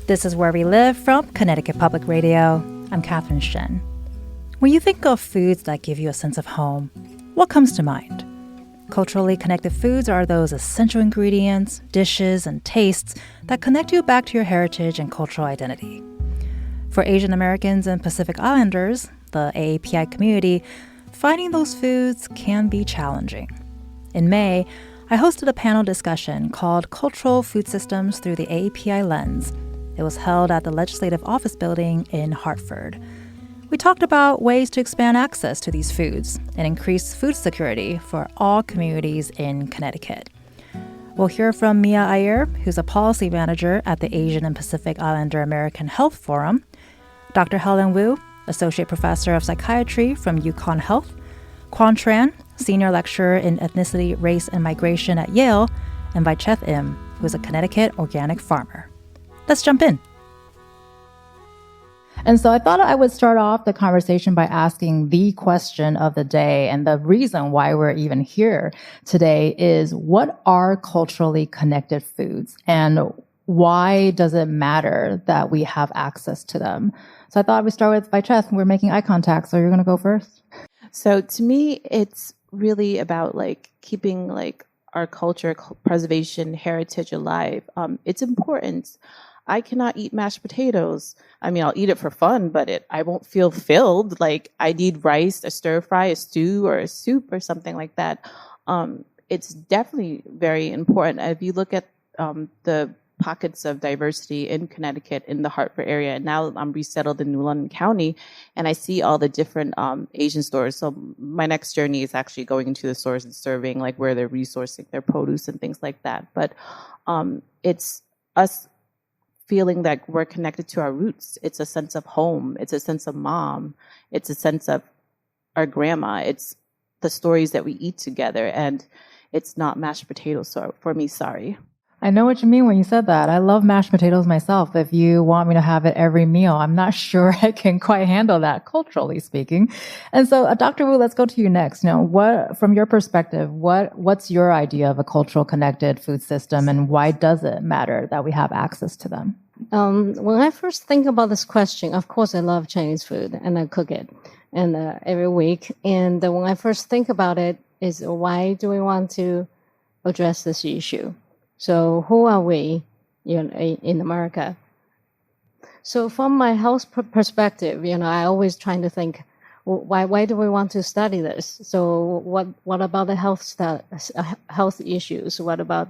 This is Where We Live from Connecticut Public Radio. I'm Catherine Shen. When you think of foods that give you a sense of home, what comes to mind? Culturally connected foods are those essential ingredients, dishes, and tastes that connect you back to your heritage and cultural identity. For Asian Americans and Pacific Islanders, the AAPI community, finding those foods can be challenging. In May, I hosted a panel discussion called Cultural Food Systems Through the AAPI Lens. It was held at the Legislative Office Building in Hartford. We talked about ways to expand access to these foods and increase food security for all communities in Connecticut. We'll hear from Mia Iyer, who's a policy manager at the Asian and Pacific Islander American Health Forum, Dr. Helen Wu, associate professor of psychiatry from UConn Health, Quan Tran, senior lecturer in ethnicity, race, and migration at Yale, and Vaicheth Im, who is a Connecticut organic farmer. Let's jump in. And so I thought I would start off the conversation by asking the question of the day. And the reason why we're even here today is, what are culturally connected foods? And why does it matter that we have access to them? So I thought we'd start with Vaicheth. We're making eye contact, so you're going to go first. So to me, it's really about keeping our culture, preservation, heritage alive. It's important. I cannot eat mashed potatoes. I mean, I'll eat it for fun, but I won't feel filled. I need rice, a stir fry, a stew, or a soup, or something like that. It's definitely very important. If you look at the pockets of diversity in Connecticut, in the Hartford area, and now I'm resettled in New London County, and I see all the different Asian stores. So my next journey is actually going into the stores and surveying where they're resourcing their produce and things like that. But it's us feeling that we're connected to our roots. It's a sense of home. It's a sense of mom. It's a sense of our grandma. It's the stories that we eat together, and it's not mashed potatoes. So for me, sorry. I know what you mean when you said that. I love mashed potatoes myself. If you want me to have it every meal, I'm not sure I can quite handle that, culturally speaking. And so, Dr. Wu, let's go to you next. What, from your perspective, what's your idea of a cultural connected food system, and why does it matter that we have access to them? When I first think about this question, of course, I love Chinese food and I cook it every week. And when I first think about it, is why do we want to address this issue? So who are we in America? So from my health perspective, I always trying to think, why do we want to study this? So what about the health issues? What about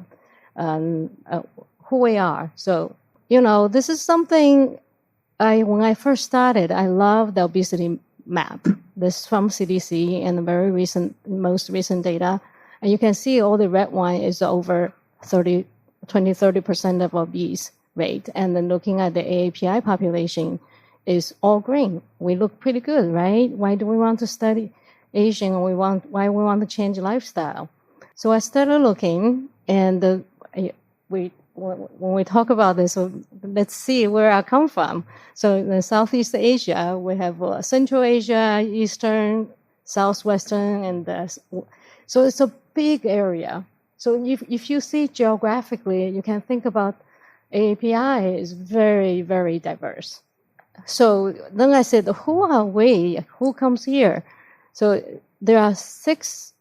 who we are? So, this is something when I first started, I love the obesity map. This is from CDC and the most recent data. And you can see all the red line is over 30% of obese rate. And then looking at the AAPI population is all green. We look pretty good, right? Why do we want to study Asian? Why we want to change lifestyle? So I started looking, and when we talk about this, so let's see where I come from. So in Southeast Asia, we have Central Asia, Eastern, Southwestern, and so it's a big area. So if you see geographically, you can think about AAPI is very, very diverse. So then I said, who are we? Who comes here? So there are 6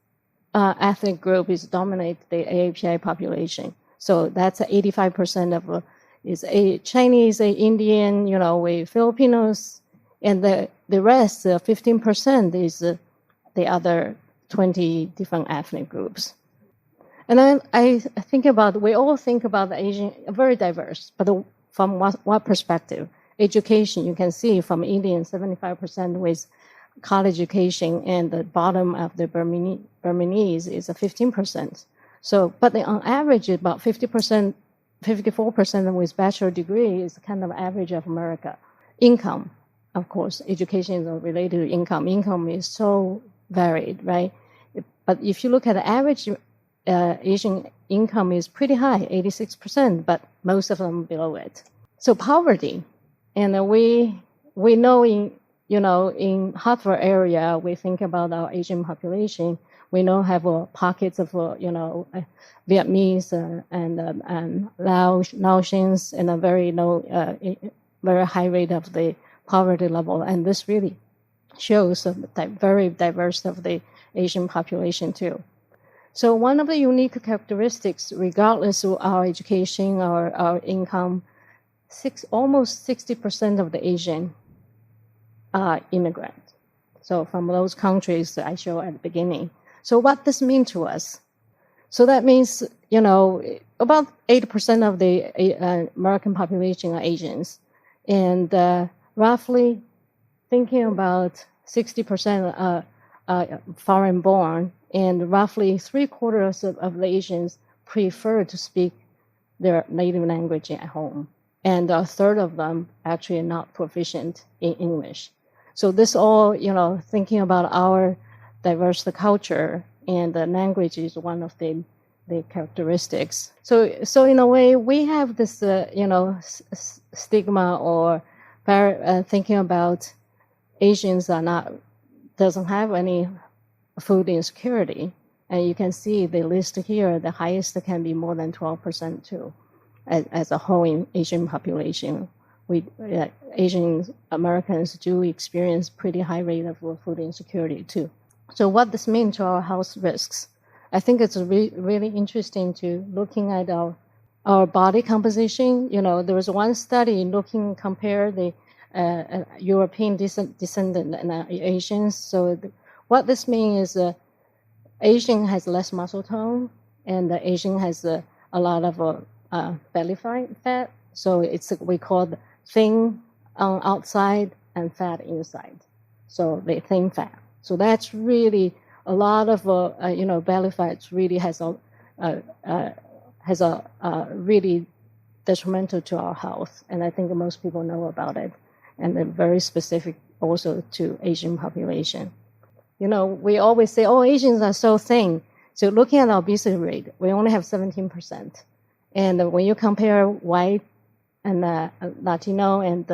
ethnic groups dominate the AAPI population. So that's 85% of is Chinese, Indian, we Filipinos, and the rest, 15% is the other 20 different ethnic groups. And then I think we all think about the Asian, very diverse, but from what perspective? Education, you can see from Indian, 75% with college education, and the bottom of the Burmese is 15%. So, but on average, about 50%, 54% with bachelor degree is kind of average of America. Income, of course, education is related to income. Income is so varied, right? But if you look at the average Asian income is pretty high, 86%, but most of them below it. So poverty, and we know in Hartford area, we think about our Asian population. We know have pockets of, Vietnamese and Laotians and a very low, very high rate of the poverty level. And this really shows very diverse of the Asian population too. So one of the unique characteristics, regardless of our education or our income, almost 60% of the Asian are immigrant. So from those countries that I showed at the beginning. So what does mean to us? So that means, about 80% of the American population are Asians. And roughly thinking about 60% are foreign born, and roughly 3/4 of the Asians prefer to speak their native language at home. And a third of them actually are not proficient in English. So this all, thinking about our diverse culture, and the language is one of the characteristics. So in a way, we have this, stigma or thinking about Asians doesn't have any food insecurity. And you can see the list here, the highest can be more than 12% too, as a whole in Asian population. Asian Americans do experience pretty high rate of food insecurity too. So what this means to our health risks? I think it's really interesting to looking at our body composition. There was one study compare the European descendant and Asians. So what this means is Asian has less muscle tone, and the Asian has a lot of belly fat. So we call thin on outside and fat inside. So the thin fat. So that's really a lot of belly fat really has a really detrimental to our health, and I think most people know about it, and they're very specific also to Asian population. We always say, oh, Asians are so thin. So looking at our obesity rate, we only have 17%. And when you compare white and Latino and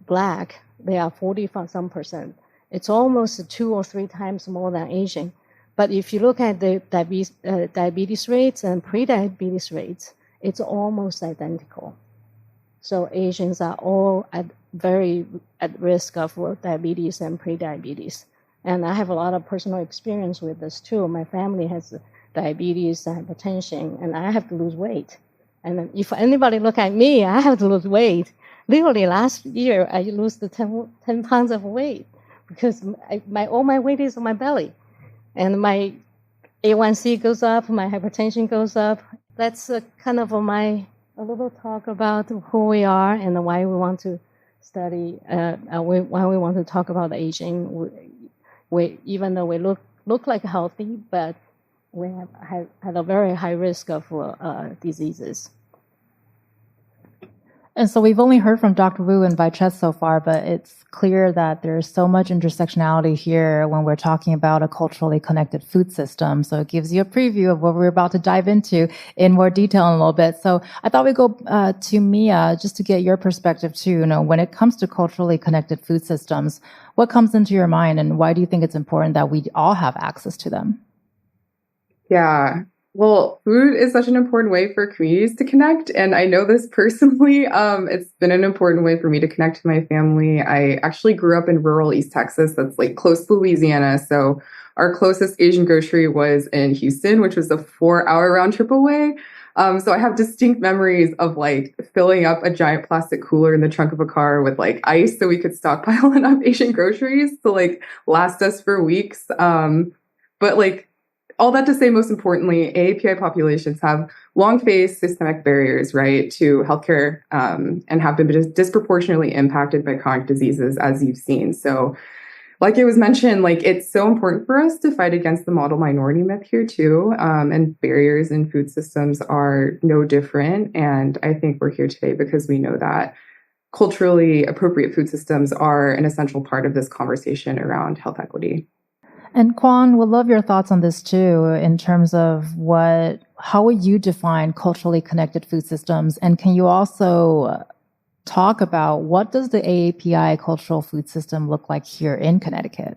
Black, they are 40-some%. It's almost 2 or 3 times more than Asian. But if you look at the diabetes rates and pre-diabetes rates, it's almost identical. So Asians are all very at risk of diabetes and pre-diabetes. And I have a lot of personal experience with this too. My family has diabetes and hypertension, and I have to lose weight. And if anybody look at me, I have to lose weight. Literally last year, I lost 10 pounds of weight because all my weight is on my belly. And my A1C goes up, my hypertension goes up. That's kind of a little talk about who we are and why we want to study, why we want to talk about aging. Even though we look like healthy, but we have had a very high risk of diseases. And so we've only heard from Dr. Wu and Vichess so far, but it's clear that there's so much intersectionality here when we're talking about a culturally connected food system. So it gives you a preview of what we're about to dive into in more detail in a little bit. So I thought we'd go to Mia just to get your perspective too. When it comes to culturally connected food systems, what comes into your mind, and why do you think it's important that we all have access to them? Yeah. Well, food is such an important way for communities to connect. And I know this personally. It's been an important way for me to connect to my family. I actually grew up in rural East Texas. That's like close to Louisiana. So our closest Asian grocery was in Houston, which was a 4-hour round trip away. So I have distinct memories of like filling up a giant plastic cooler in the trunk of a car with like ice so we could stockpile enough Asian groceries to like last us for weeks. But like, all that to say, most importantly, AAPI populations have long faced systemic barriers, right, to healthcare and have been disproportionately impacted by chronic diseases, as you've seen. So, like it was mentioned, like it's so important for us to fight against the model minority myth here too. And barriers in food systems are no different. And I think we're here today because we know that culturally appropriate food systems are an essential part of this conversation around health equity. And Quan, would love your thoughts on this too, in terms of how would you define culturally connected food systems? And can you also talk about what does the AAPI cultural food system look like here in Connecticut?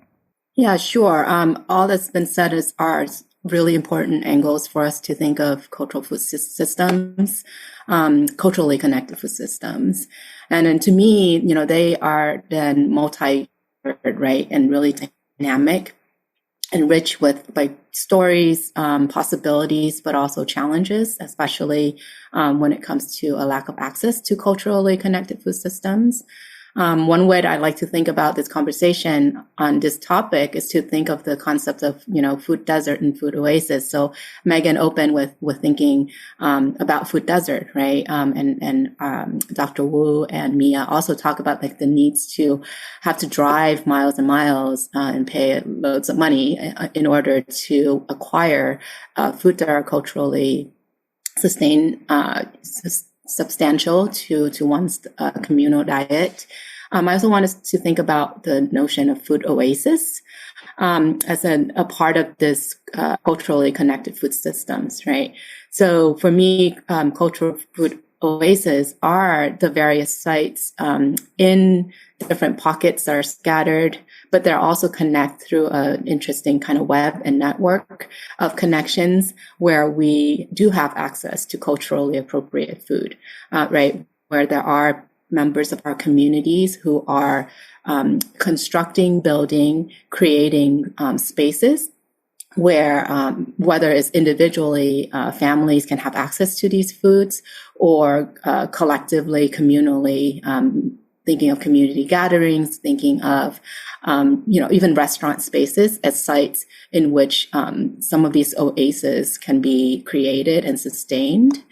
Yeah, sure. All that's been said are really important angles for us to think of cultural food systems, culturally connected food systems. And then to me, they are then right, and really dynamic and rich with like stories, possibilities, but also challenges, especially when it comes to a lack of access to culturally connected food systems. One way that I like to think about this conversation on this topic is to think of the concept of, food desert and food oasis. So Megan opened with thinking about food desert, right? And Dr. Wu and Mia also talk about like the needs to have to drive miles and miles and pay loads of money in order to acquire food that are culturally substantial to one's communal diet. I also wanted to think about the notion of food oasis as a part of this culturally connected food systems, right? So for me, cultural food oases are the various sites in different pockets that are scattered, but they're also connect through an interesting kind of web and network of connections where we do have access to culturally appropriate food, right? Where there are members of our communities who are constructing, building, creating spaces where whether it's individually, families can have access to these foods, or collectively, communally, thinking of community gatherings, thinking of, even restaurant spaces as sites in which some of these oases can be created and sustained.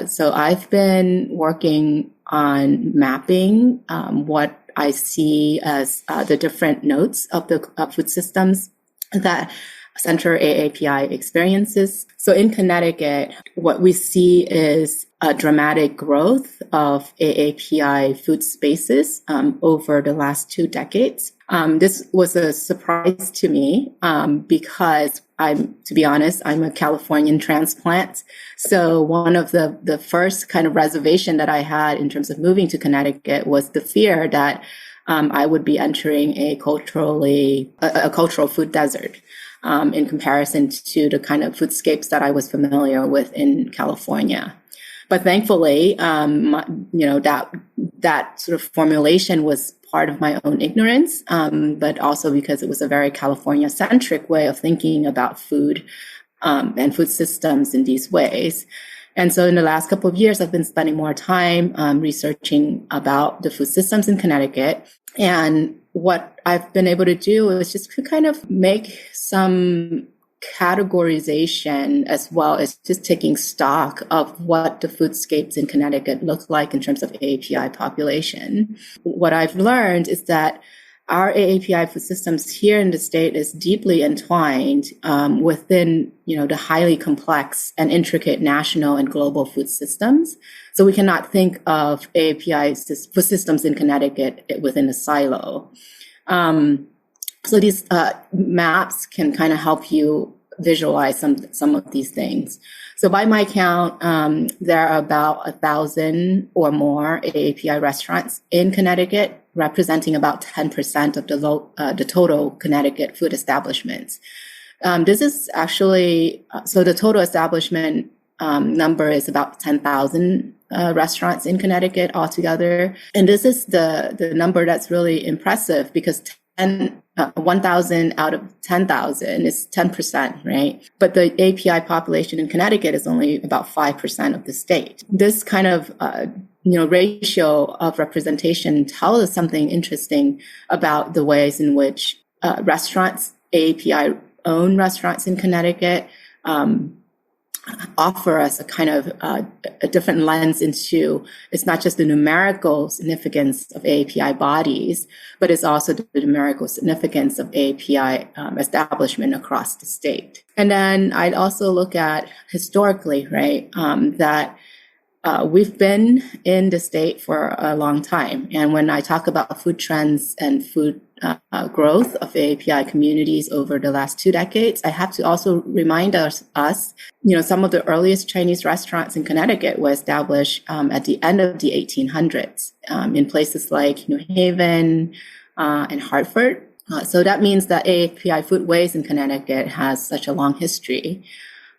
So I've been working on mapping what I see as the different nodes of the food systems that Center AAPI experiences. So in Connecticut, what we see is a dramatic growth of AAPI food spaces over the last 2 decades. This was a surprise to me because to be honest, I'm a Californian transplant. So one of the first kind of reservation that I had in terms of moving to Connecticut was the fear that I would be entering a cultural food desert. In comparison to the kind of foodscapes that I was familiar with in California. But thankfully, that sort of formulation was part of my own ignorance, but also because it was a very California-centric way of thinking about food and food systems in these ways. And so in the last couple of years, I've been spending more time researching about the food systems in Connecticut. And what I've been able to do is just to kind of make some categorization as well as just taking stock of what the foodscapes in Connecticut look like in terms of AAPI population. What I've learned is that our AAPI food systems here in the state is deeply entwined within, the highly complex and intricate national and global food systems. So we cannot think of AAPI food systems in Connecticut within a silo. So these maps can kind of help you visualize some of these things. So by my count, there are about 1,000 or more AAPI restaurants in Connecticut, representing about 10% of the total Connecticut food establishments. This is actually, so the total establishment number is about 10,000 restaurants in Connecticut altogether. And this is the number that's really impressive because 1,000 out of 10,000 is 10%, right? But the API population in Connecticut is only about 5% of the state. This kind of, ratio of representation tells us something interesting about the ways in which restaurants, API owned restaurants in Connecticut, offer us a kind of a different lens into, it's not just the numerical significance of AAPI bodies, but it's also the numerical significance of AAPI establishment across the state. And then I'd also look at historically, right, that we've been in the state for a long time. And when I talk about food trends and food growth of AAPI communities over the last 2 decades, I have to also remind us, some of the earliest Chinese restaurants in Connecticut were established at the end of the 1800s in places like New Haven and Hartford. So that means that AAPI Food Waste in Connecticut has such a long history.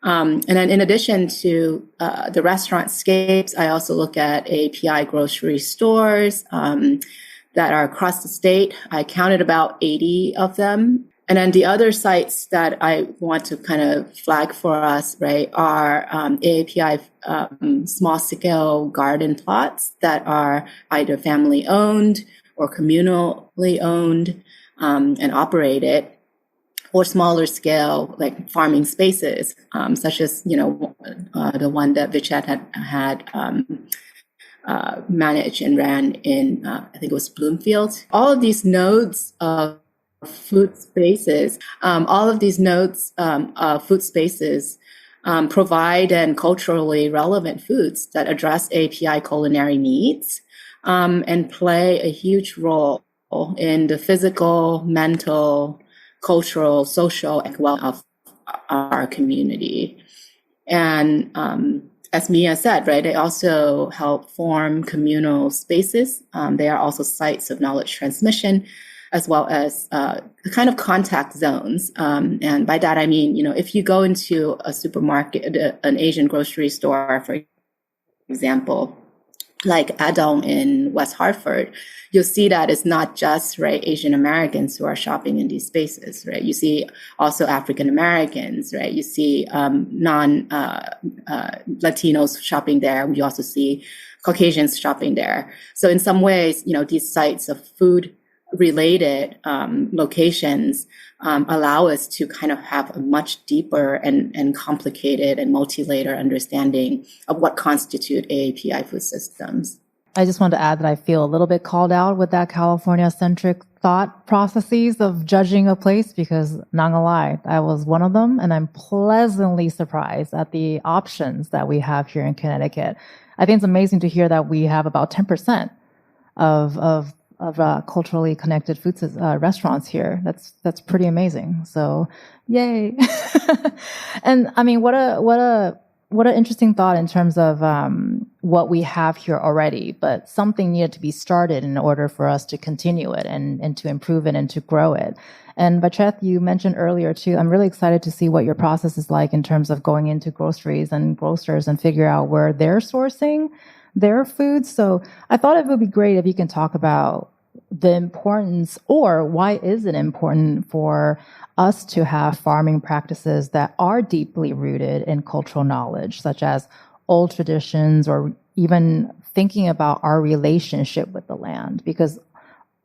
And then in addition to the restaurant scapes, I also look at AAPI grocery stores that are across the state. I counted about 80 of them. And then the other sites that I want to kind of flag for us, right, are AAPI small-scale garden plots that are either family-owned or communally owned and operated, or smaller scale, like farming spaces, such as, the one that Vichet had managed and ran in, I think it was Bloomfield. All of these nodes of food spaces, food spaces provide and culturally relevant foods that address API culinary needs and play a huge role in the physical, mental, cultural, social, and well of our community. And as Mia said, right, they also help form communal spaces. They are also sites of knowledge transmission, as well as kind of contact zones. And by that, I mean, if you go into a supermarket, an Asian grocery store, for example, like Adong in West Hartford, you'll see that it's not just, right, Asian Americans who are shopping in these spaces, right? You see also African Americans, right? You see Latinos shopping there. You also see Caucasians shopping there. So in some ways, these sites of food related locations allow us to kind of have a much deeper and complicated and multi-layer understanding of what constitute AAPI food systems. I just wanted to add that I feel a little bit called out with that California-centric thought processes of judging a place, because not gonna lie, I was one of them, and I'm pleasantly surprised at the options that we have here in Connecticut. I think it's amazing to hear that we have about 10% of culturally connected food restaurants here. That's pretty amazing. So, yay! And I mean, what an interesting thought in terms of what we have here already. But something needed to be started in order for us to continue it and to improve it and to grow it. And Bacheth, you mentioned earlier too, I'm really excited to see what your process is like in terms of going into groceries and grocers and figure out where they're sourcing their food. So I thought it would be great if you can talk about the importance, or why is it important for us to have farming practices that are deeply rooted in cultural knowledge, such as old traditions, or even thinking about our relationship with the land. Because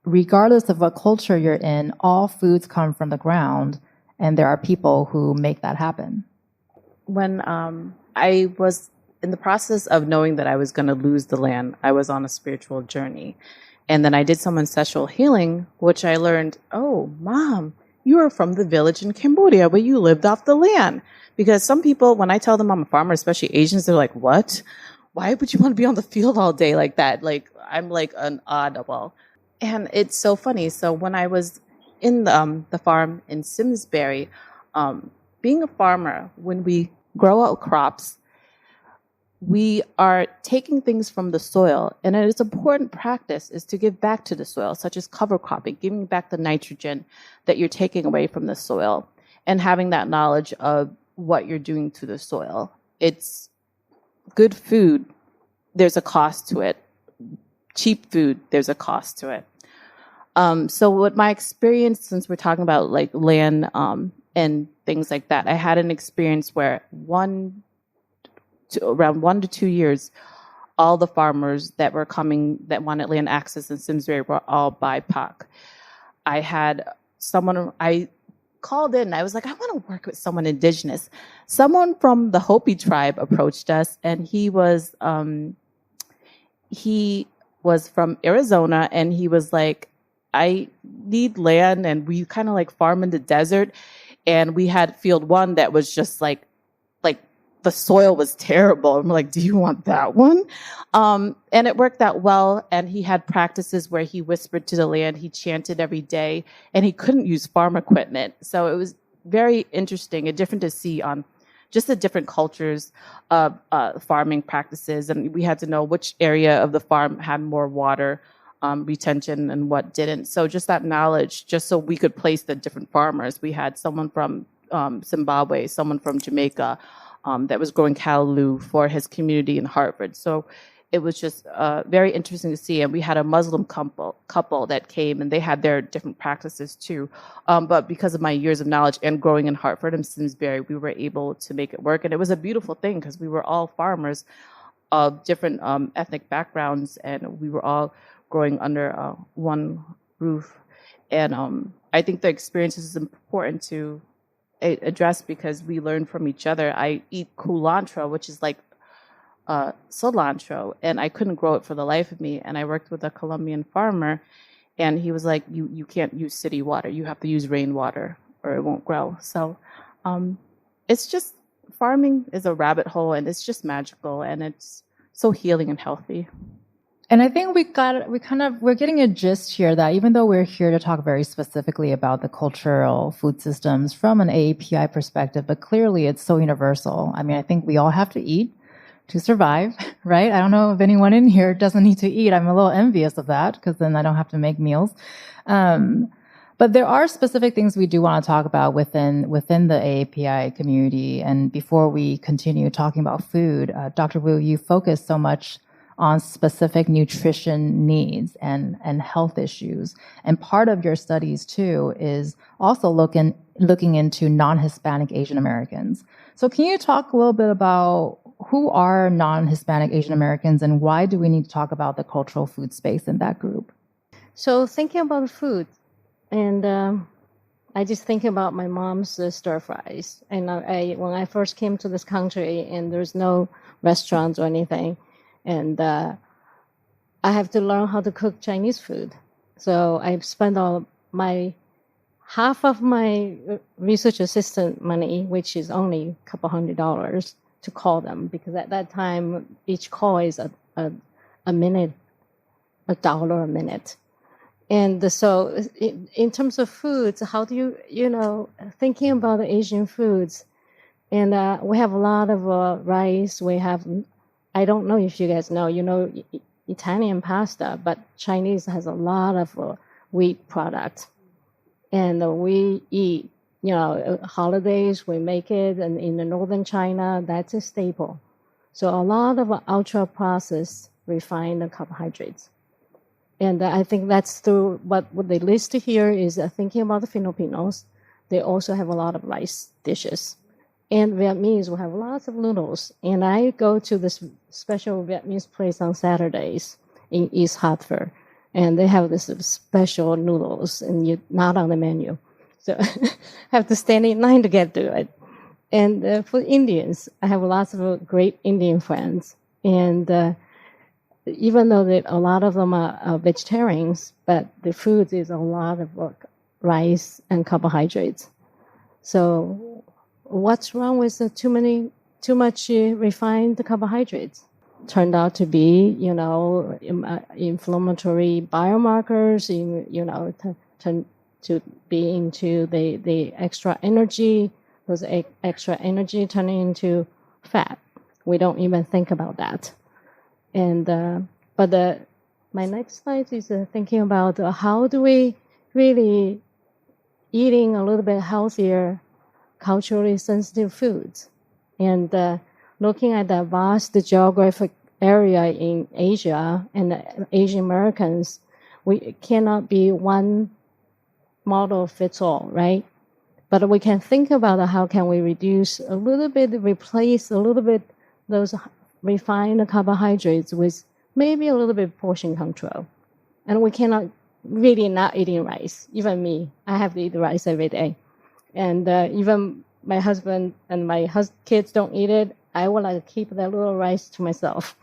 regardless of what culture you're in, all foods come from the ground, and there are people who make that happen. When I was in the process of knowing that I was going to lose the land, I was on a spiritual journey. And then I did some ancestral healing, which I learned, oh, Mom, you are from the village in Cambodia where you lived off the land. Because some people, when I tell them I'm a farmer, especially Asians, they're like, what? Why would you want to be on the field all day like that? Like, I'm like an audible. And it's so funny. So when I was in the farm in Simsbury, being a farmer, when we grow out crops, we are taking things from the soil, and it is important practice is to give back to the soil, such as cover cropping, giving back the nitrogen that you're taking away from the soil, and having that knowledge of what you're doing to the soil. It's good food, there's a cost to it. Cheap food, there's a cost to it. So what my experience, since we're talking about like land and things like that, I had an experience where around 1 to 2 years, all the farmers that were coming that wanted land access in Simsbury were all BIPOC. I had someone, I called in, I was like, I want to work with someone indigenous. Someone from the Hopi tribe approached us, and he was from Arizona, and he was like, I need land, and we kind of like farm in the desert. And we had field one that was just like the soil was terrible. I'm like, do you want that one? And it worked out well. And he had practices where he whispered to the land, he chanted every day, and he couldn't use farm equipment. So it was very interesting and different to see on just the different cultures of farming practices. And we had to know which area of the farm had more water retention and what didn't. So just that knowledge, just so we could place the different farmers. We had someone from Zimbabwe, someone from Jamaica that was growing callaloo for his community in Hartford. So it was just very interesting to see. And we had a Muslim couple that came, and they had their different practices too. But because of my years of knowledge and growing in Hartford and Simsbury, we were able to make it work. And it was a beautiful thing because we were all farmers of different ethnic backgrounds, and we were all growing under one roof. And I think the experience is important to address because we learn from each other. I eat culantro, which is like cilantro, and I couldn't grow it for the life of me. And I worked with a Colombian farmer, and he was like, you can't use city water. You have to use rainwater or it won't grow. So it's just, farming is a rabbit hole, and it's just magical, and it's so healing and healthy. And I think we're getting a gist here that even though we're here to talk very specifically about the cultural food systems from an AAPI perspective, but clearly it's so universal. I mean, I think we all have to eat to survive, right? I don't know if anyone in here doesn't need to eat. I'm a little envious of that because then I don't have to make meals. But there are specific things we do want to talk about within the AAPI community. And before we continue talking about food, Dr. Wu, you focus so much on specific nutrition needs and health issues. And part of your studies too is also looking into non-Hispanic Asian Americans. So can you talk a little bit about who are non-Hispanic Asian Americans and why do we need to talk about the cultural food space in that group? So thinking about food, and I just think about my mom's stir fries. And when I first came to this country and there's no restaurants or anything, and I have to learn how to cook Chinese food. So I spent half of my research assistant money, which is only a couple $100, to call them, because at that time each call is a minute, $1 a minute. And so in terms of foods, how do you thinking about the Asian foods, and we have a lot of rice. We have, I don't know if you guys know, Italian pasta, but Chinese has a lot of wheat product. And we eat, holidays, we make it, and in the northern China, that's a staple. So a lot of ultra-processed refined carbohydrates. And I think that's through what they list here is thinking about the Filipinos. They also have a lot of rice dishes. And Vietnamese will have lots of noodles. And I go to this special Vietnamese place on Saturdays in East Hartford. And they have this special noodles, and you're not on the menu. So I have to stand in line to get to it. And for Indians, I have lots of great Indian friends. And even though a lot of them are vegetarians, but the food is a lot of rice and carbohydrates. So what's wrong with too much refined carbohydrates? Turned out to be, inflammatory biomarkers, to be into the extra energy, those extra energy turning into fat. We don't even think about that. And my next slide is thinking about how do we really eating a little bit healthier, culturally sensitive foods, and looking at the vast geographic area in Asia and Asian Americans, we cannot be one model fits all, right? But we can think about how can we replace a little bit those refined carbohydrates with maybe a little bit portion control. And we cannot really not eating rice. Even me, I have to eat rice every day. And even my husband and my kids don't eat it. I want to keep that little rice to myself.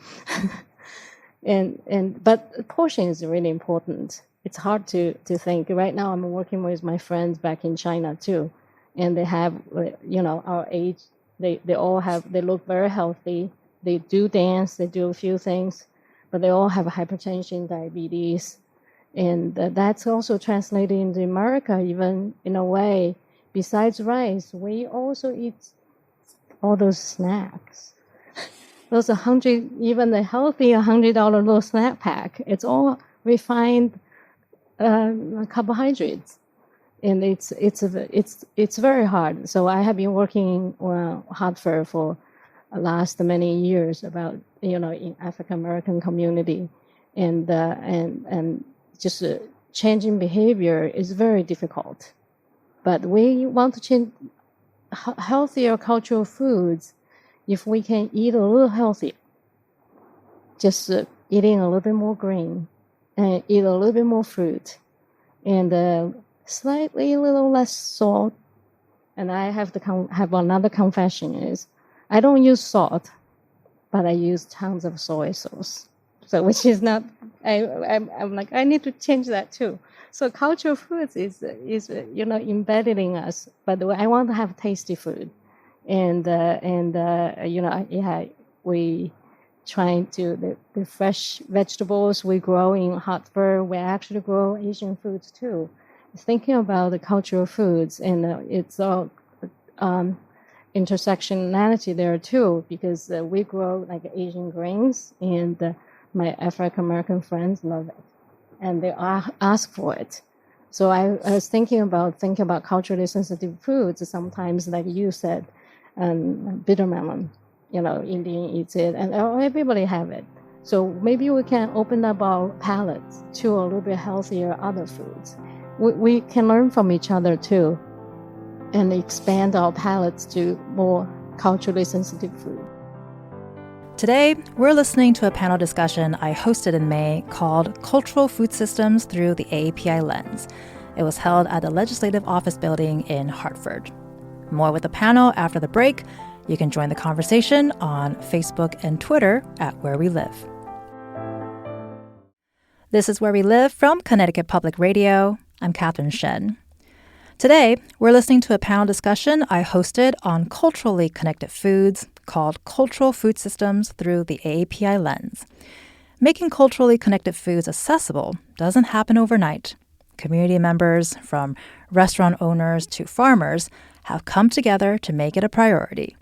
But portion is really important. It's hard to think. Right now I'm working with my friends back in China too. And they have, our age, they look very healthy. They do dance, they do a few things, but they all have hypertension, diabetes. And that's also translated into America, even in a way. Besides rice, we also eat all those snacks. Those even the healthy $100 little snack pack, it's all refined carbohydrates, and it's very hard. So I have been working in Hartford for the last many years about in African American community, and just changing behavior is very difficult. But we want to change healthier cultural foods if we can eat a little healthier. Just eating a little bit more green and eat a little bit more fruit and slightly a little less salt. And I have to have another confession is I don't use salt, but I use tons of soy sauce. So which is not, I'm like, I need to change that too. So cultural foods is embedded in us, but I want to have tasty food. We trying to the fresh vegetables we grow in Hartford. We actually grow Asian foods too. Thinking about the cultural foods, and it's all intersectionality there too, because we grow like Asian grains, and my African American friends love it, and they ask for it. So I was thinking about culturally sensitive foods. Sometimes, like you said, bitter melon. Indian eats it, and everybody have it. So maybe we can open up our palates to a little bit healthier other foods. We can learn from each other too, and expand our palates to more culturally sensitive food. Today, we're listening to a panel discussion I hosted in May called Cultural Food Systems Through the AAPI Lens. It was held at the Legislative Office Building in Hartford. More with the panel after the break. You can join the conversation on Facebook and Twitter at Where We Live. This is Where We Live from Connecticut Public Radio. I'm Catherine Shen. Today, we're listening to a panel discussion I hosted on culturally connected foods called Cultural Food Systems Through the AAPI Lens. Making culturally connected foods accessible doesn't happen overnight. Community members, from restaurant owners to farmers, have come together to make it a priority.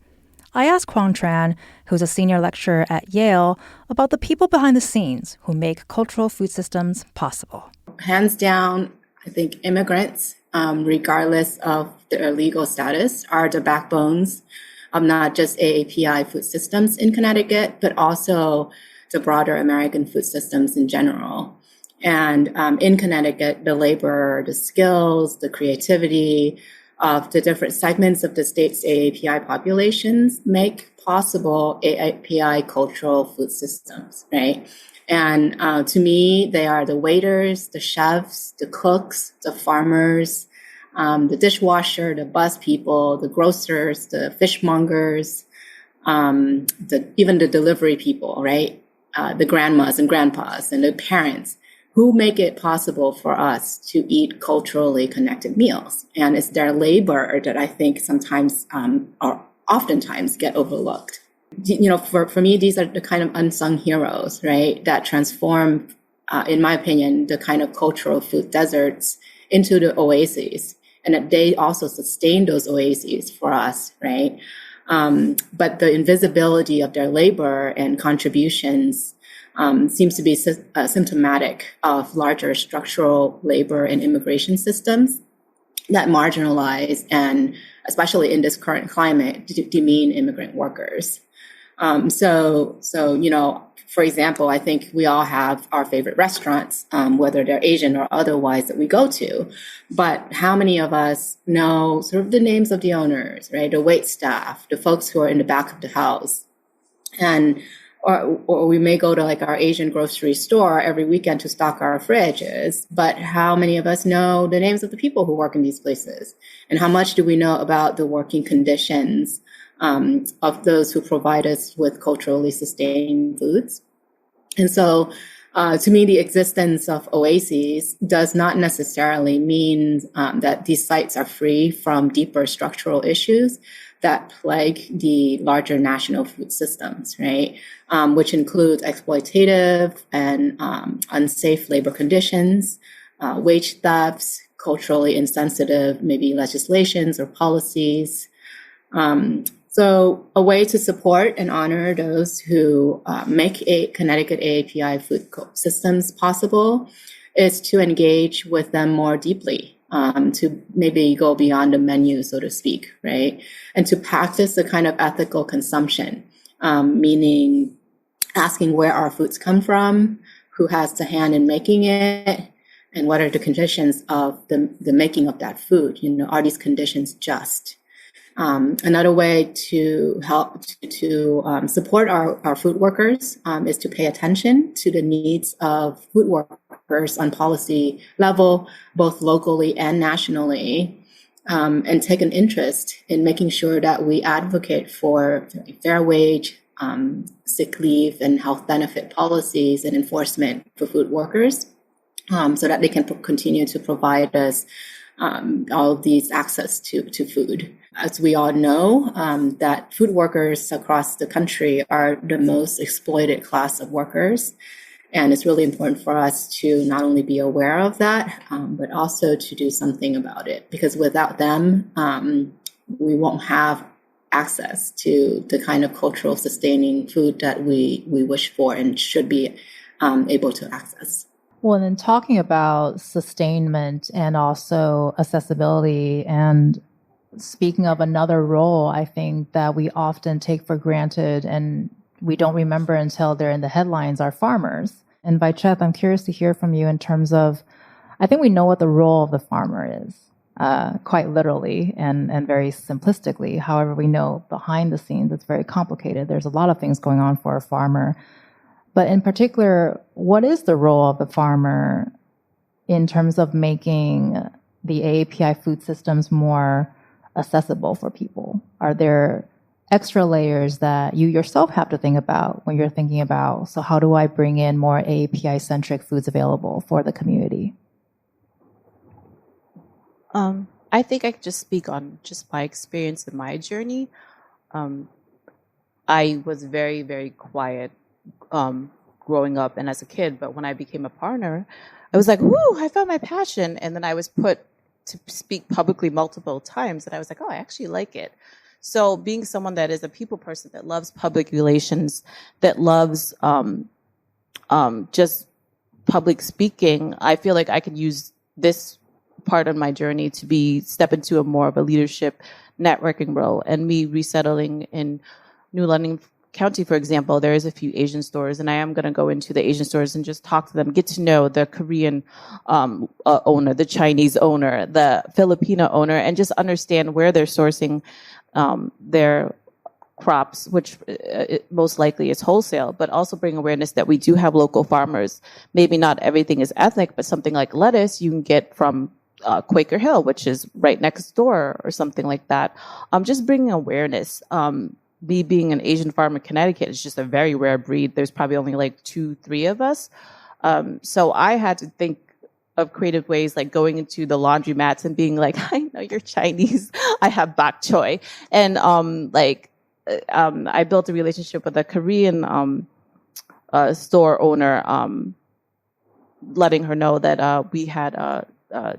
I asked Quang Tran, who's a senior lecturer at Yale, about the people behind the scenes who make cultural food systems possible. Hands down, I think immigrants, regardless of their legal status, are the backbones of not just AAPI food systems in Connecticut, but also the broader American food systems in general. And in Connecticut, the labor, the skills, the creativity of the different segments of the state's AAPI populations make possible AAPI cultural food systems, right? And to me, they are the waiters, the chefs, the cooks, the farmers, the dishwasher, the bus people, the grocers, the fishmongers, even the delivery people, right? The grandmas and grandpas and the parents who make it possible for us to eat culturally connected meals. And it's their labor that I think sometimes or oftentimes get overlooked. For me, these are the kind of unsung heroes, right, that transform, in my opinion, the kind of cultural food deserts into the oases, and that they also sustain those oases for us, right? But the invisibility of their labor and contributions seems to be symptomatic of larger structural labor and immigration systems that marginalize and, especially in this current climate, demean immigrant workers. For example, I think we all have our favorite restaurants, whether they're Asian or otherwise, that we go to. But how many of us know sort of the names of the owners, right? The wait staff, the folks who are in the back of the house, or we may go to like our Asian grocery store every weekend to stock our fridges, but how many of us know the names of the people who work in these places? And how much do we know about the working conditions of those who provide us with culturally sustained foods? And so to me, the existence of oases does not necessarily mean that these sites are free from deeper structural issues that plague the larger national food systems, right? Which includes exploitative and unsafe labor conditions, wage thefts, culturally insensitive, maybe legislations or policies. So a way to support and honor those who make Connecticut AAPI food systems possible is to engage with them more deeply, to maybe go beyond the menu, so to speak, right? And to practice a kind of ethical consumption, meaning asking where our foods come from, who has the hand in making it, and what are the conditions of the making of that food. Are these conditions just? Another way to help to support our food workers is to pay attention to the needs of food workers on policy level, both locally and nationally, and take an interest in making sure that we advocate for fair wage, sick leave, and health benefit policies and enforcement for food workers, so that they can continue to provide us all of these access to food. As we all know, that food workers across the country are the most exploited class of workers. And it's really important for us to not only be aware of that, but also to do something about it. Because without them, we won't have access to the kind of cultural sustaining food that we wish for and should be able to access. Well, then talking about sustainment and also accessibility, and speaking of another role, I think that we often take for granted and we don't remember until they're in the headlines, are farmers. And Vaicheth, I'm curious to hear from you in terms of, I think we know what the role of the farmer is, quite literally and very simplistically. However, we know behind the scenes it's very complicated. There's a lot of things going on for a farmer. But in particular, what is the role of the farmer in terms of making the AAPI food systems more accessible for people? Are there extra layers that you yourself have to think about when you're thinking about, so how do I bring in more AAPI-centric foods available for the community? I think I could just speak on just my experience in my journey. I was very, very quiet growing up and as a kid, but when I became a partner, I was like, whoo, I found my passion. And then I was put to speak publicly multiple times, and I was like, oh, I actually like it. So being someone that is a people person, that loves public relations, that loves just public speaking, I feel like I could use this part of my journey to step into a more of a leadership networking role. And me resettling in New London County, for example, there is a few Asian stores, and I am going to go into the Asian stores and just talk to them, get to know the Korean owner, the Chinese owner, the Filipino owner, and just understand where they're sourcing their crops, which most likely is wholesale, but also bring awareness that we do have local farmers. Maybe not everything is ethnic, but something like lettuce you can get from Quaker Hill, which is right next door, or something like that. Just bringing awareness. Me being an Asian farm in Connecticut is just a very rare breed. There's probably only like 2-3 of us. So I had to think of creative ways, like going into the laundromats and being like, I know you're Chinese. I have bok choy. And I built a relationship with a Korean store owner, letting her know that we had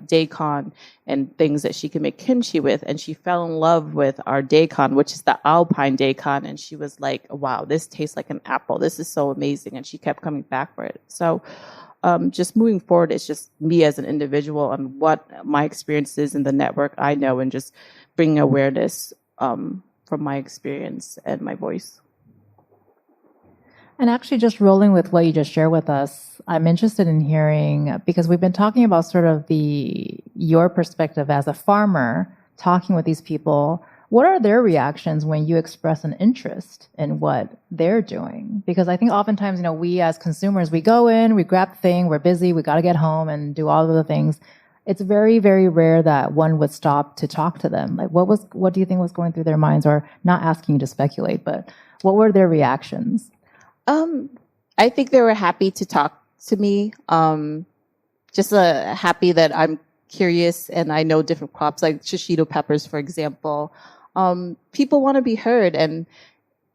daikon and things that she can make kimchi with, and she fell in love with our daikon, which is the alpine daikon, and she was like, wow, this tastes like an apple, this is so amazing, and she kept coming back for it. So just moving forward, it's just me as an individual on what my experience is in the network I know, and just bringing awareness from my experience and my voice. And actually, just rolling with what you just shared with us, I'm interested in hearing, because we've been talking about sort of your perspective as a farmer, talking with these people. What are their reactions when you express an interest in what they're doing? Because I think oftentimes, we as consumers, we go in, we grab the thing, we're busy, we got to get home and do all of the things. It's very, very rare that one would stop to talk to them. Like, what do you think was going through their minds? Or not asking you to speculate, but what were their reactions? I think they were happy to talk to me. Just happy that I'm curious and I know different crops, like shishito peppers, for example. People want to be heard, and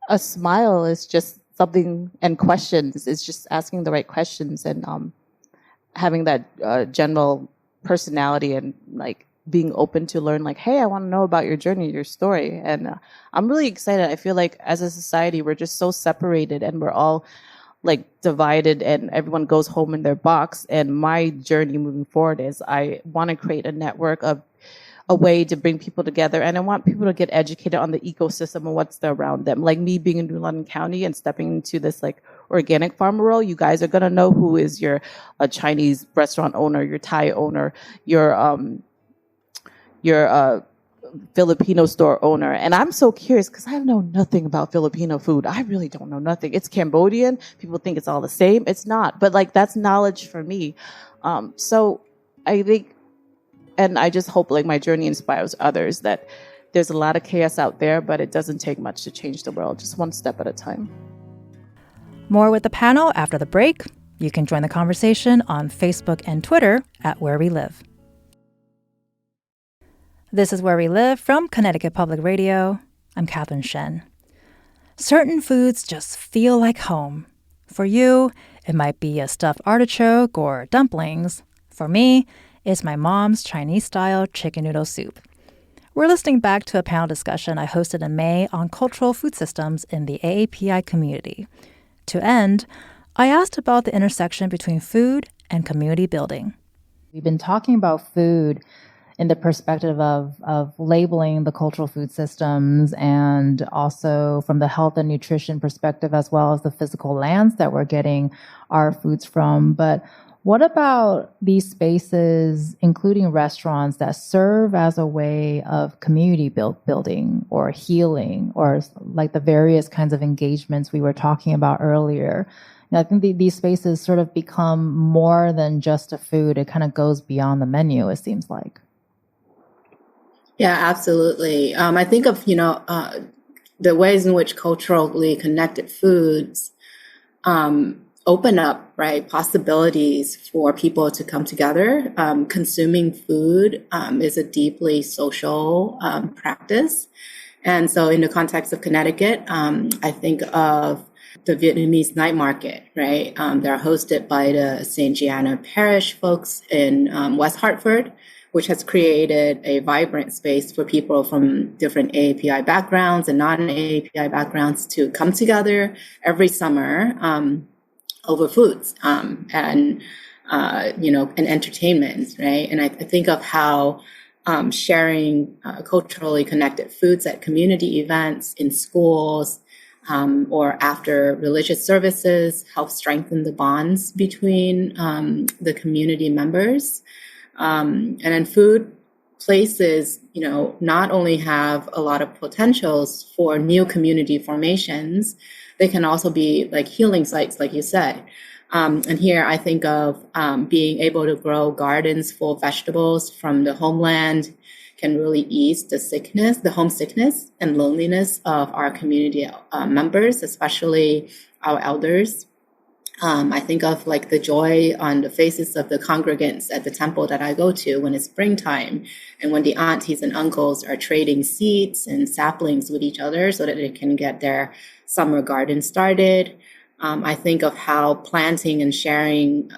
a smile is just something, and questions is just asking the right questions, and having that general personality and like being open to learn, like, hey, I want to know about your journey, your story. And I'm really excited. I feel like as a society, we're just so separated and we're all like divided and everyone goes home in their box. And my journey moving forward is I want to create a network of a way to bring people together. And I want people to get educated on the ecosystem and what's around them. Like me being in New London County and stepping into this like organic farmer role, you guys are going to know who is your Chinese restaurant owner, your Thai owner, your Filipino store owner. And I'm so curious because I know nothing about Filipino food. I really don't know nothing. It's Cambodian. People think it's all the same. It's not. But like that's knowledge for me. So I think, and I just hope like my journey inspires others that there's a lot of chaos out there, but it doesn't take much to change the world, just one step at a time. More with the panel after the break. You can join the conversation on Facebook and Twitter at Where We Live. This is Where We Live from Connecticut Public Radio. I'm Catherine Shen. Certain foods just feel like home. For you, it might be a stuffed artichoke or dumplings. For me, it's my mom's Chinese-style chicken noodle soup. We're listening back to a panel discussion I hosted in May on cultural food systems in the AAPI community. To end, I asked about the intersection between food and community building. We've been talking about food in the perspective of labeling the cultural food systems and also from the health and nutrition perspective as well as the physical lands that we're getting our foods from. But what about these spaces, including restaurants, that serve as a way of community building or healing or like the various kinds of engagements we were talking about earlier? And I think these spaces sort of become more than just a food. It kind of goes beyond the menu, it seems like. Yeah, absolutely. I think of, the ways in which culturally connected foods open up, right, possibilities for people to come together. Consuming food is a deeply social practice. And so in the context of Connecticut, I think of the Vietnamese night market, right? They're hosted by the St. Gianna Parish folks in West Hartford, which has created a vibrant space for people from different AAPI backgrounds and non-AAPI backgrounds to come together every summer over foods and entertainment, right? And I think of how sharing culturally connected foods at community events in schools or after religious services helps strengthen the bonds between the community members. And then food places, not only have a lot of potentials for new community formations, they can also be like healing sites, like you said. And here I think of being able to grow gardens full of vegetables from the homeland can really ease the homesickness and loneliness of our community members, especially our elders. I think of like the joy on the faces of the congregants at the temple that I go to when it's springtime and when the aunties and uncles are trading seeds and saplings with each other so that they can get their summer garden started. I think of how planting and sharing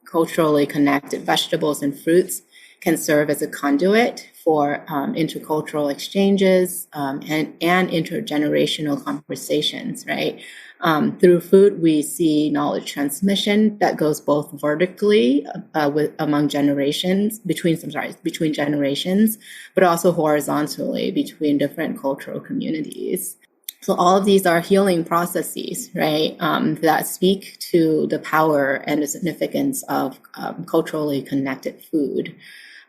culturally connected vegetables and fruits can serve as a conduit for intercultural exchanges and intergenerational conversations, right? Through food, we see knowledge transmission that goes both vertically among generations, between generations, but also horizontally between different cultural communities. So all of these are healing processes, right, that speak to the power and the significance of culturally connected food.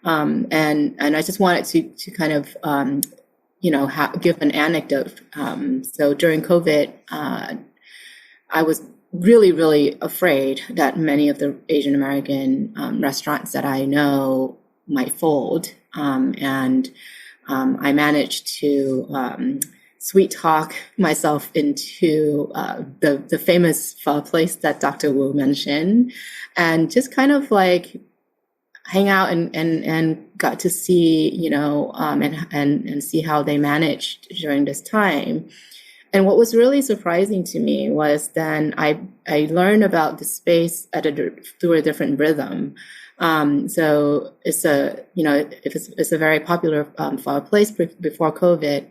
And I just wanted to kind of, give an anecdote. So during COVID, I was really, really afraid that many of the Asian American restaurants that I know might fold. And I managed to sweet talk myself into the famous pho place that Dr. Wu mentioned, and just kind of like hang out and got to see, and see how they managed during this time. And what was really surprising to me was then I learned about the space through a different rhythm. So it's it's a very popular place before COVID.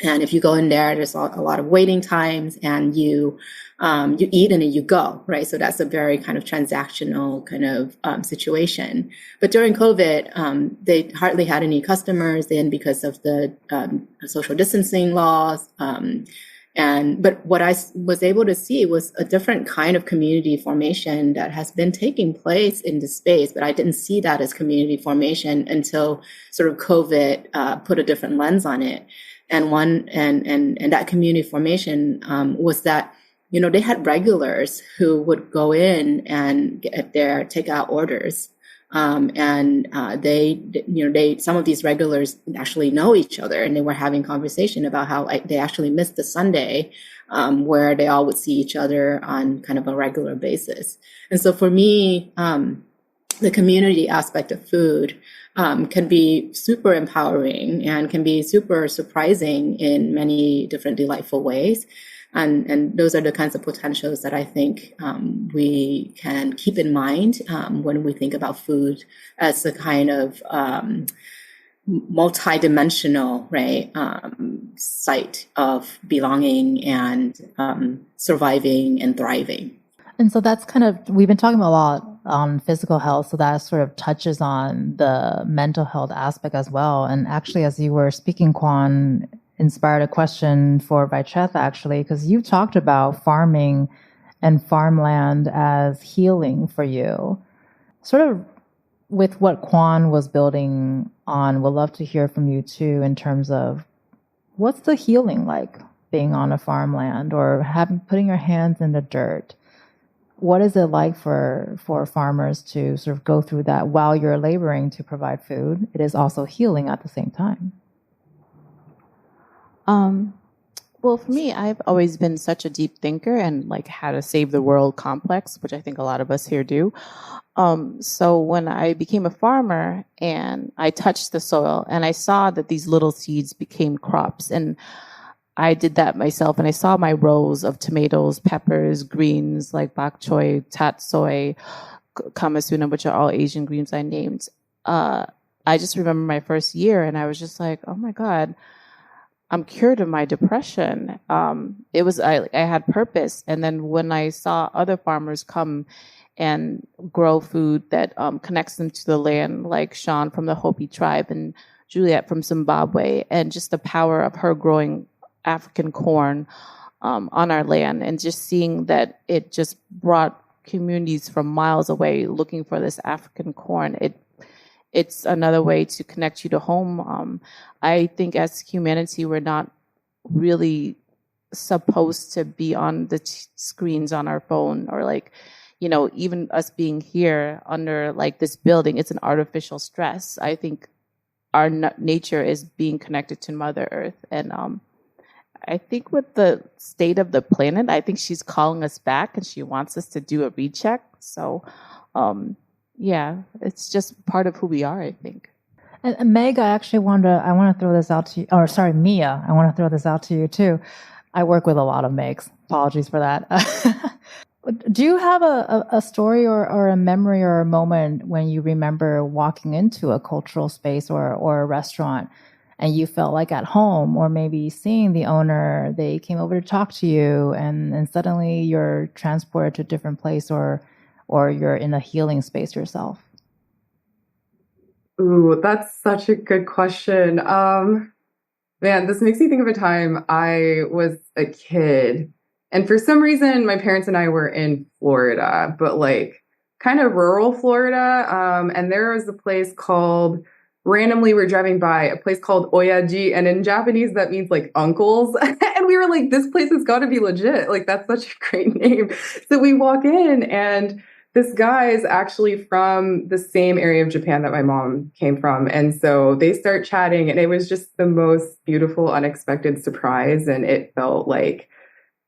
And if you go in there, there's a lot of waiting times, and you eat and then you go, right? So that's a very kind of transactional kind of situation. But during COVID, they hardly had any customers in because of the social distancing laws. But what I was able to see was a different kind of community formation that has been taking place in the space, but I didn't see that as community formation until sort of COVID put a different lens on it. And that community formation was that, they had regulars who would go in and get their takeout orders. Some of these regulars actually know each other, and they were having conversation about how they actually missed the Sunday where they all would see each other on kind of a regular basis. And so for me, the community aspect of food can be super empowering and can be super surprising in many different delightful ways. And those are the kinds of potentials that I think we can keep in mind when we think about food as a kind of multi-dimensional, right, site of belonging and surviving and thriving. And so that's kind of, we've been talking a lot on physical health, so that sort of touches on the mental health aspect as well. And actually, as you were speaking, Kwan, inspired a question for Vaichetha, actually, because you talked about farming and farmland as healing for you. Sort of with what Kwan was building on, would love to hear from you too, in terms of what's the healing like being on a farmland or putting your hands in the dirt. What is it like for farmers to sort of go through that while you're laboring to provide food? It is also healing at the same time. Well, for me, I've always been such a deep thinker and like had a save the world complex, which I think a lot of us here do. So when I became a farmer and I touched the soil and I saw that these little seeds became crops, and I did that myself, and I saw my rows of tomatoes, peppers, greens like bok choy, tatsoi, kamasuna, which are all Asian greens I named. I just remember my first year, and I was just like, oh my God, I'm cured of my depression. I had purpose. And then when I saw other farmers come and grow food that connects them to the land, like Sean from the Hopi tribe and Juliet from Zimbabwe, and just the power of her growing African corn on our land, and just seeing that it just brought communities from miles away looking for this African corn. It's another way to connect you to home. I think as humanity, we're not really supposed to be on the screens on our phone, or like, even us being here under like this building, it's an artificial stress. I think our nature is being connected to Mother Earth. And I think with the state of the planet, I think she's calling us back and she wants us to do a recheck. So, yeah, it's just part of who we are, I think. And Meg, I want to throw this out to you, or sorry, Mia, I want to throw this out to you too. I work with a lot of Megs. Apologies for that. Do you have a story or a memory or a moment when you remember walking into a cultural space or a restaurant and you felt like at home, or maybe seeing the owner, they came over to talk to you, and suddenly you're transported to a different place, or you're in a healing space yourself? Ooh, that's such a good question. Man, this makes me think of a time I was a kid, and for some reason, my parents and I were in Florida, but like kind of rural Florida. And there was a place called, randomly we're driving by a place called Oyaji, and in Japanese that means like uncles. And we were like, this place has got to be legit. Like, that's such a great name. So we walk in, and this guy is actually from the same area of Japan that my mom came from. And so they start chatting, and it was just the most beautiful, unexpected surprise. And it felt like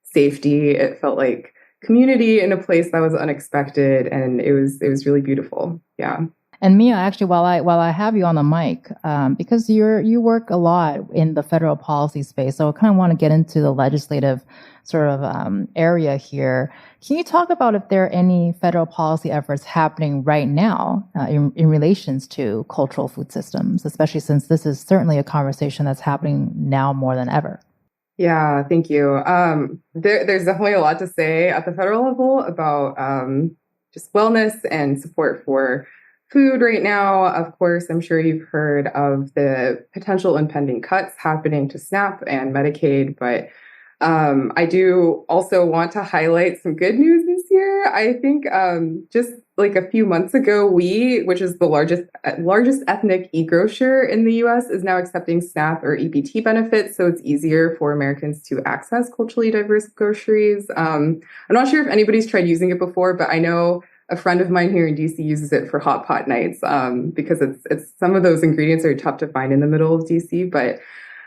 safety. It felt like community in a place that was unexpected. And it was really beautiful. Yeah. And Mia, actually, while I have you on the mic, because you work a lot in the federal policy space, so I kind of want to get into the legislative sort of area here. Can you talk about if there are any federal policy efforts happening right now in relations to cultural food systems, especially since this is certainly a conversation that's happening now more than ever? Yeah, thank you. There's definitely a lot to say at the federal level about just wellness and support for food right now. Of course, I'm sure you've heard of the potential impending cuts happening to SNAP and Medicaid, but I do also want to highlight some good news this year. I think just like a few months ago, which is the largest ethnic e-grocer in the U.S., is now accepting SNAP or EBT benefits, so it's easier for Americans to access culturally diverse groceries. I'm not sure if anybody's tried using it before, but I know a friend of mine here in DC uses it for hot pot nights because it's some of those ingredients are tough to find in the middle of DC, but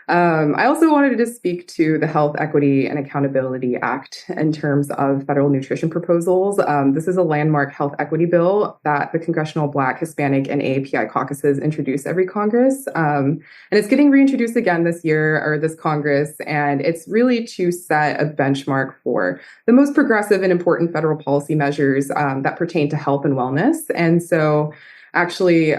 I also wanted to speak to the Health Equity and Accountability Act in terms of federal nutrition proposals. This is a landmark health equity bill that the Congressional Black, Hispanic, and AAPI caucuses introduce every Congress. And it's getting reintroduced again this year or this Congress. And it's really to set a benchmark for the most progressive and important federal policy measures that pertain to health and wellness. And so actually,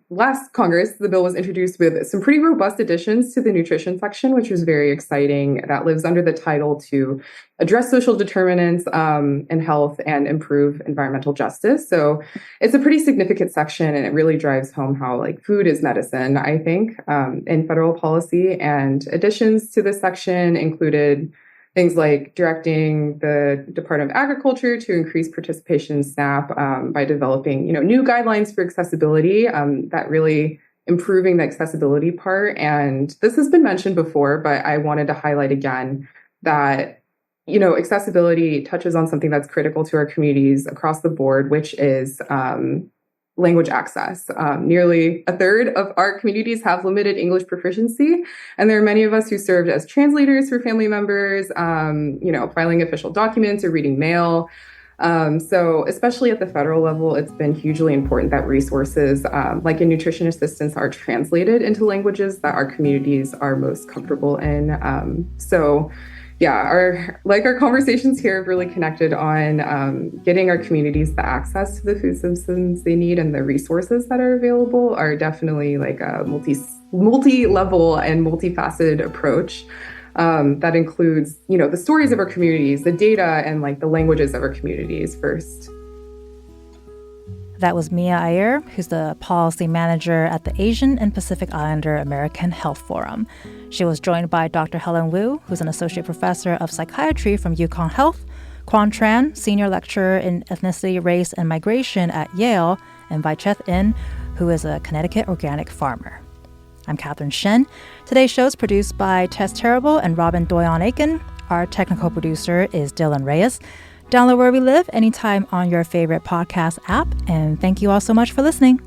last Congress, the bill was introduced with some pretty robust additions to the nutrition section, which was very exciting. That lives under the title to address social determinants in health and improve environmental justice. So it's a pretty significant section, and it really drives home how like food is medicine, I think, in federal policy. And additions to this section included things like directing the Department of Agriculture to increase participation in SNAP by developing, new guidelines for accessibility, that really improving the accessibility part. And this has been mentioned before, but I wanted to highlight again that, accessibility touches on something that's critical to our communities across the board, which is language access. Nearly a third of our communities have limited English proficiency, and there are many of us who served as translators for family members, filing official documents or reading mail. So especially at the federal level, it's been hugely important that resources like in nutrition assistance are translated into languages that our communities are most comfortable in. Our conversations here have really connected on getting our communities the access to the food systems they need, and the resources that are available are definitely like a multi-level and multifaceted approach that includes, the stories of our communities, the data, and like the languages of our communities first. That was Mia Iyer, who's the policy manager at the Asian and Pacific Islander American Health Forum. She was joined by Dr. Helen Wu, who's an associate professor of psychiatry from UConn Health, Quan Tran, senior lecturer in ethnicity, race, and migration at Yale, and Vicheth In, who is a Connecticut organic farmer. I'm Catherine Shen. Today's show is produced by Tess Terrible and Robin Doyon-Aiken. Our technical producer is Dylan Reyes. Download Where We Live anytime on your favorite podcast app. And thank you all so much for listening.